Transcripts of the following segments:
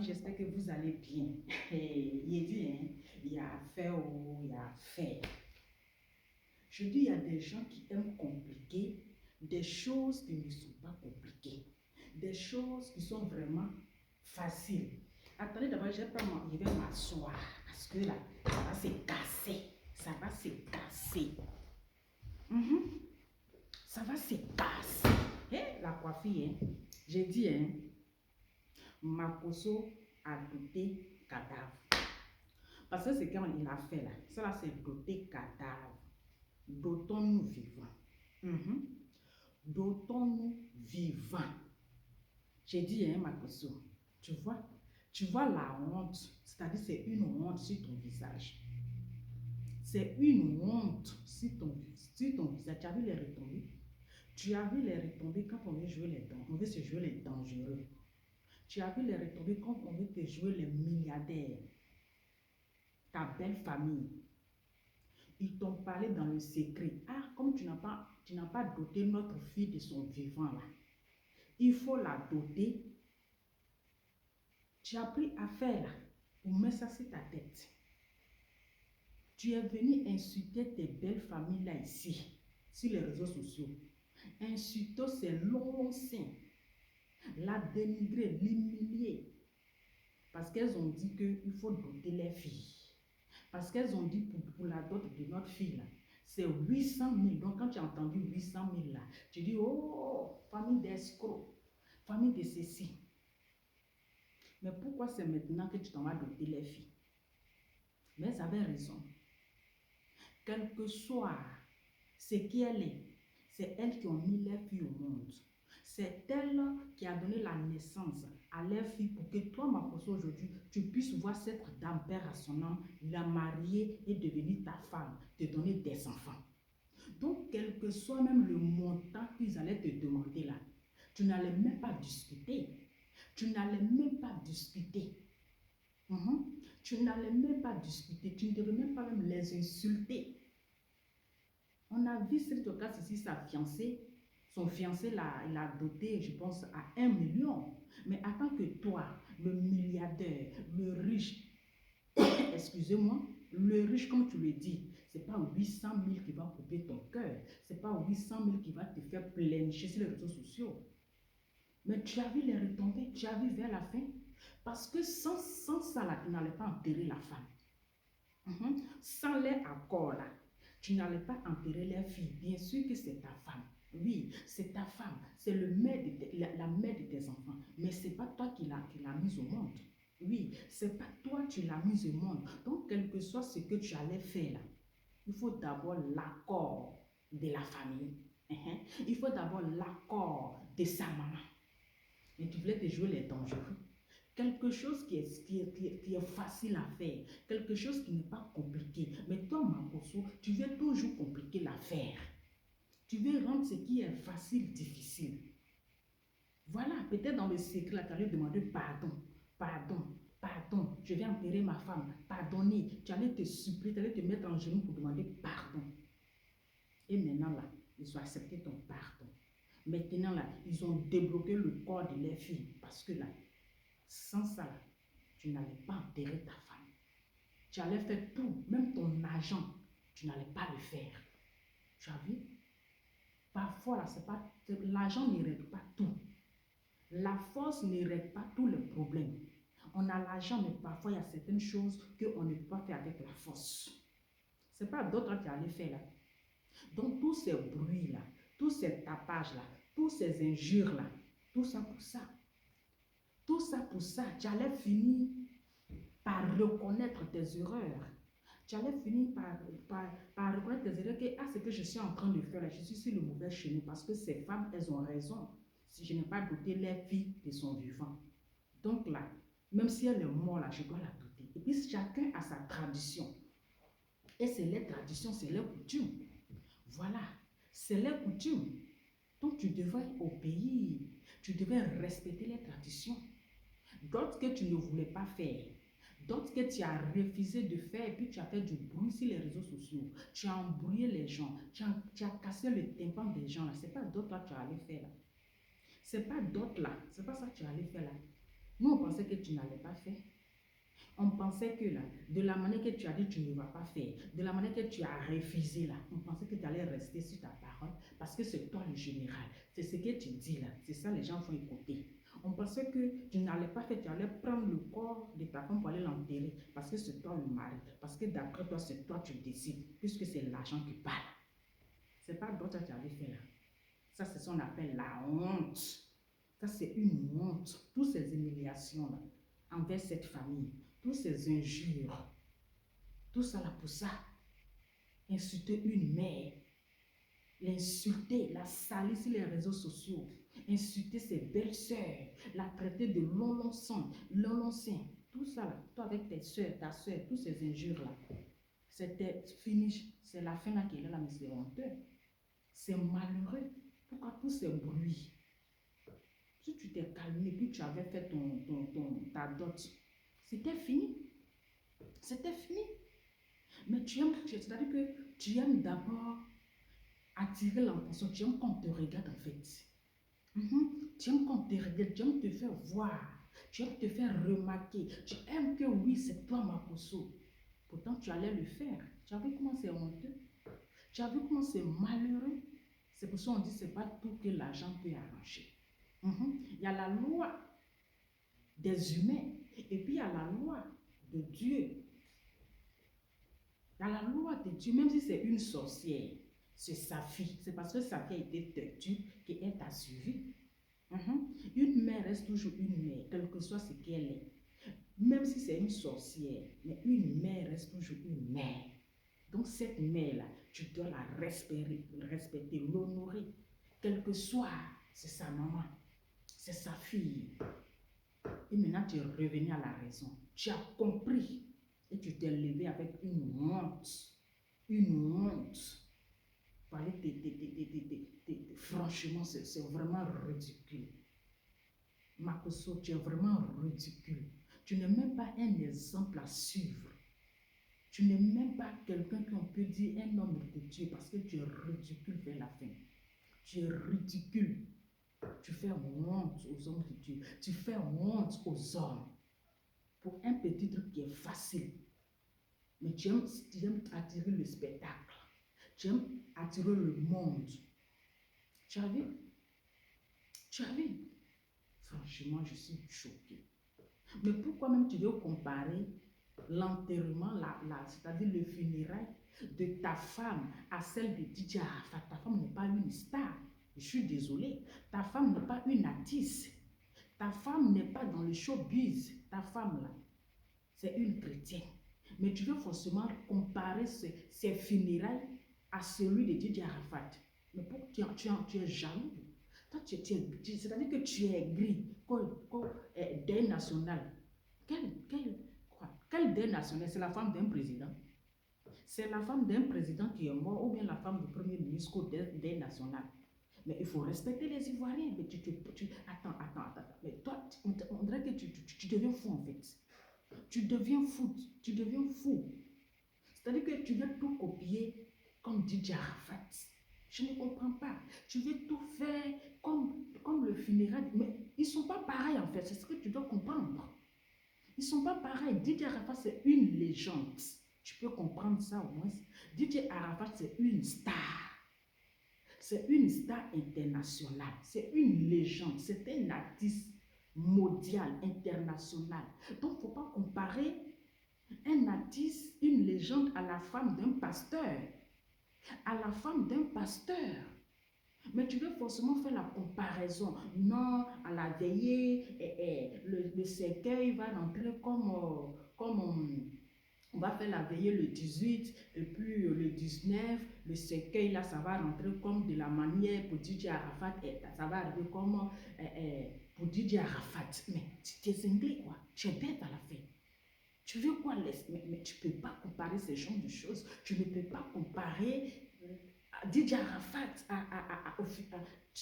famille, j'espère que vous allez bien. Il dit, hein, il y a à faire, il y a à faire. Je dis, il y a des gens qui aiment compliquer des choses qui ne sont pas compliquées. Des choses qui sont vraiment faciles. Attendez d'abord, je vais m'asseoir parce que là, ça va se casser. Ça va se casser. Ça va se casser. La coiffure, hein? J'ai dit, hein, Makoso a doté cadavre. Parce que c'est quand il a fait là. Ça là, c'est doté cadavre. Dotons-nous vivants. Dotons-nous vivants. J'ai dit, hein, Makoso, tu vois la honte, c'est-à-dire c'est une honte sur ton visage. C'est une honte sur ton visage. Tu as vu les retombées? Tu as vu les retombées quand on veut jouer les dents. On veut se jouer les dangereux. Tu as vu les retombées quand on veut te jouer les milliardaires. Ta belle famille. Ils t'ont parlé dans le secret. Ah, comme tu n'as pas doté notre fille de son vivant là. Il faut la doter. Tu as pris affaire là pour mettre ça sur ta tête. Tu es venu insulter tes belles familles là ici, sur les réseaux sociaux. Insulter ces longs seins. La dénigrer, l'humilier. Parce qu'elles ont dit qu'il faut doter les filles. Parce qu'elles ont dit pour la dot de notre fille là, c'est 800 000. Donc quand tu as entendu 800 000 là, tu dis, oh, famille d'escrocs, famille de ceci. Mais pourquoi c'est maintenant que tu t'en vas doter les filles? Mais elles avaient raison. Quel que soit ce qu'elle est, c'est elles qui ont mis les filles au monde. C'est elle qui a donné la naissance à leurs filles pour que toi, Makoso, aujourd'hui, tu puisses voir cette dame, père à son âme, la marier et devenir ta femme, te donner des enfants. Donc, quel que soit même le montant qu'ils allaient te demander là, tu n'allais même pas discuter. Tu n'allais même pas discuter. Tu n'allais même pas discuter. Tu ne devais même pas même les insulter. On a vu cette occasion ici, sa fiancée. Son fiancé l'a doté, je pense, à 1 million. Mais attends que toi, le milliardaire, le riche, excusez-moi, le riche, comme tu le dis, ce n'est pas 800 000 qui va couper ton cœur. Ce n'est pas 800 000 qui va te faire plénicher sur les réseaux sociaux. Mais tu as vu les retombées, tu as vu vers la fin. Parce que sans ça, là, tu n'allais pas enterrer la femme. Sans les accords, là, tu n'allais pas enterrer les filles. Bien sûr que c'est ta femme. Oui, c'est ta femme. C'est la mère de tes enfants. Mais ce n'est pas toi qui l'as mise au monde. Oui, c'est pas toi qui l'as mise au monde. Donc, quel que soit ce que tu allais faire là, il faut d'abord l'accord de la famille. Il faut d'abord l'accord de sa maman. Et tu voulais te jouer les dangereux. Quelque chose qui est facile à faire. Quelque chose qui n'est pas compliqué. Mais toi, Makoso, tu veux toujours compliquer l'affaire. Tu veux rendre ce qui est facile difficile. Voilà, peut-être dans le secret, là, tu allais demander pardon. Pardon. Je vais enterrer ma femme. Pardonnez. Tu allais te supplier, tu allais te mettre en genoux pour demander pardon. Et maintenant, là, ils ont accepté ton pardon. Maintenant, là, ils ont débloqué le corps de leurs filles. Parce que là, sans ça, là, tu n'allais pas enterrer ta femme. Tu allais faire tout, même ton argent, tu n'allais pas le faire. Tu as vu? Parfois, là, c'est pas, l'argent ne règle pas tout. La force ne règle pas tous les problèmes. On a l'argent, mais parfois, il y a certaines choses qu'on ne peut pas faire avec la force. Ce n'est pas d'autres qui allaient faire là. Donc, tous ces bruits-là, tous ces tapages-là, tous ces injures-là, tout ça pour ça. Tout ça pour ça, tu allais finir par reconnaître tes erreurs. Tu allais finir par reconnaître tes erreurs que ce que je suis en train de faire, je suis sur le mauvais chemin parce que ces femmes, elles ont raison. Si je n'ai pas doté les filles de son vivant. Donc là, même si elle est morte, là, je dois la doter. Et puis chacun a sa tradition. Et c'est les traditions, c'est les coutumes. Voilà, c'est les coutumes. Donc tu devais obéir. Tu devais respecter les traditions. D'autres que tu ne voulais pas faire. D'autres que tu as refusé de faire et puis tu as fait du bruit sur les réseaux sociaux. Tu as embrouillé les gens. Tu as cassé le tympan des gens. Ce n'est pas d'autres là que tu allais faire là. Ce n'est pas d'autres là. Ce n'est pas ça que tu allais faire là. Nous, on pensait que tu n'allais pas faire. On pensait que là, de la manière que tu as dit tu ne vas pas faire, de la manière que tu as refusé là, on pensait que tu allais rester sur ta parole parce que c'est toi le général. C'est ce que tu dis là, c'est ça les gens vont écouter. On pensait que tu n'allais pas faire, tu allais prendre le corps de ta femme pour aller l'enterrer parce que c'est toi le mari, parce que d'après toi, c'est toi tu décides, puisque c'est l'argent qui parle. C'est pas d'autre que tu avais fait là. Ça, c'est ce qu'on appelle la honte. Ça, c'est une honte. Toutes ces humiliations-là envers cette famille, toutes ces injures, tout ça là pour ça. Insulter une mère, l'insulter, la salir sur les réseaux sociaux, insulter ses belles-sœurs, la traiter de long sang, tout ça là, toi avec tes soeurs, ta soeur, toutes ces injures-là, c'était fini, c'est la fin là qui est là, mais c'est honteux. C'est malheureux. Pourquoi tous ces bruits? Si tu t'es calmé, puis tu avais fait ta dot, c'était fini. C'était fini. Mais tu aimes, c'est-à-dire que tu aimes d'abord attirer l'attention, tu aimes qu'on te regarde en fait. Tu aimes qu'on te regarde, tu aimes te faire voir, tu aimes te faire remarquer, tu aimes que oui, c'est toi Makosso. Pourtant, tu allais le faire. Tu as vu comment c'est honteux? Tu as vu comment c'est malheureux? C'est pour ça qu'on dit que ce n'est pas tout que l'argent peut arranger. Il y a la loi des humains et puis il y a la loi de Dieu. Il y a la loi de Dieu, même si c'est une sorcière, c'est sa fille. C'est parce que sa fille a été têtue qu'elle t'a suivi. Une mère reste toujours une mère, quel que soit ce qu'elle est. Même si c'est une sorcière, mais une mère reste toujours une mère. Donc cette mère-là, tu dois la respecter, l'honorer. Quel que soit, c'est sa maman, c'est sa fille. Et maintenant, tu es revenu à la raison. Tu as compris et tu t'es levé avec une honte. Une honte. Franchement, c'est vraiment ridicule. Makosso, tu es vraiment ridicule. Tu n'es même pas un exemple à suivre. Tu n'es même pas quelqu'un qu'on peut dire un homme de Dieu parce que tu es ridicule vers la fin. Tu es ridicule. Tu fais honte aux hommes de Dieu. Tu fais honte aux hommes. Pour un petit truc qui est facile. Mais tu aimes attirer le spectacle. Tu aimes attirer le monde. Tu as vu? Tu as vu? Franchement, je suis choquée. Mais pourquoi même tu veux comparer l'enterrement, c'est-à-dire le funérail de ta femme à celle de DJ Arafat? Ta femme n'est pas une star. Je suis désolée. Ta femme n'est pas une artiste. Ta femme n'est pas dans le showbiz. Ta femme là, c'est une chrétienne. Mais tu veux forcément comparer ces funérails à celui de DJ Arafat. Mais pourquoi tu es jaloux? Toi, c'est-à-dire que tu es gris. Deuil national. Quel deuil national? C'est la femme d'un président. C'est la femme d'un président qui est mort ou bien la femme du premier ministre au deuil national. Mais il faut respecter les Ivoiriens. Mais attends. Mais toi, on dirait que tu deviens fou en fait. Tu deviens fou. C'est-à-dire que tu veux tout copier comme DJ Arafat. Je ne comprends pas. Tu veux tout faire comme le funérail. Mais ils ne sont pas pareils en fait. C'est ce que tu dois comprendre. Ils ne sont pas pareils. DJ Arafat, c'est une légende. Tu peux comprendre ça au moins. DJ Arafat, c'est une star. C'est une star internationale. C'est une légende. C'est un artiste mondial, international. Donc, il ne faut pas comparer un artiste, une légende à la femme d'un pasteur. À la femme d'un pasteur. Mais tu veux forcément faire la comparaison. Non, à la veillée, le cercueil va rentrer comme on va faire la veillée le 18 et puis le 19, le cercueil là, ça va rentrer comme de la manière pour DJ Arafat et ça va arriver comme pour DJ Arafat. Mais tu es cinglé quoi, tu es bête à la fin. Tu veux quoi? Mais tu ne peux pas comparer ces genres de choses. Tu ne peux pas comparer DJ Arafat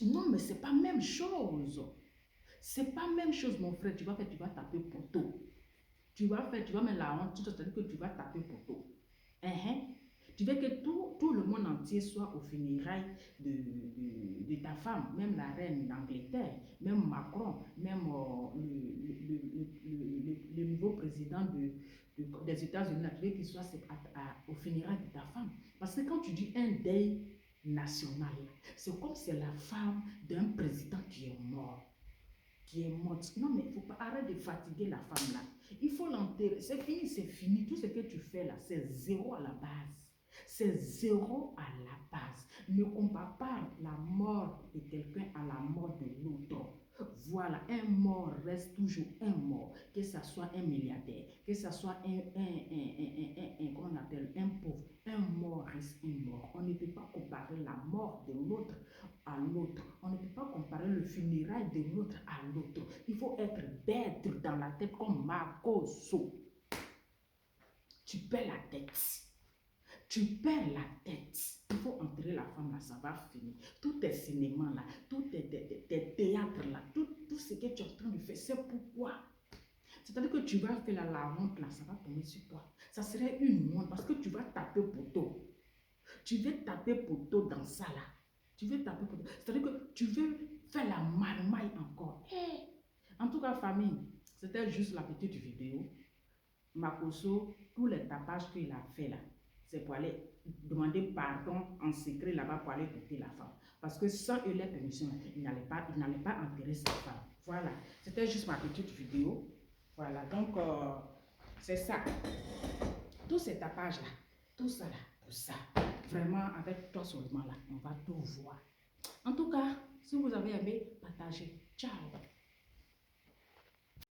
non, mais c'est pas la même chose. C'est pas la même chose, mon frère. Tu vas taper poteau. Tu vas mettre la honte, c'est-à-dire que tu vas taper poteau. Tu veux que tout le monde entier soit au funérailles de ta femme, même la reine d'Angleterre, même Macron, même le nouveau président des États-Unis, tu veux qu'il soit au funérailles de ta femme. Parce que quand tu dis un deuil national, c'est comme c'est la femme d'un président qui est mort. Qui est morte. Non, mais il faut pas arrêter de fatiguer la femme là. Il faut l'enterrer. C'est fini, c'est fini. Tout ce que tu fais là, c'est zéro à la base. C'est zéro à la base. Ne compare pas la mort de quelqu'un à la mort de l'autre. Voilà, un mort reste toujours un mort. Que ce soit un milliardaire, que ce soit comment on appelle, un pauvre. Un mort reste un mort. On ne peut pas comparer la mort de l'autre à l'autre. On ne peut pas comparer le funérail de l'autre à l'autre. Il faut être bête dans la tête comme Makoso. Tu perds la tête. Tu perds la tête. Il faut enterrer la femme là, ça va finir. Tous tes cinémas là, tous tes théâtres là, tout ce que tu es en train de faire, c'est pourquoi. C'est-à-dire que tu vas faire la honte là, ça va tomber sur toi. Ça serait une honte parce que tu vas taper poteau. Tu veux taper poteau dans ça là. Tu veux taper poteau. C'est-à-dire que tu veux faire la marmaille encore. Hey. En tout cas, famille, c'était juste la petite vidéo. Makoso, tous les tapages qu'il a fait là, c'est pour aller demander pardon en secret là-bas pour aller quitter la femme. Parce que sans eux les permissions, il n'allait pas enterrer sa femme. Voilà, c'était juste ma petite vidéo. Voilà, donc c'est ça. Tous ces tapages là, tout ça là, tout ça. Vraiment, avec toi seulement là, on va tout voir. En tout cas, si vous avez aimé, partagez. Ciao.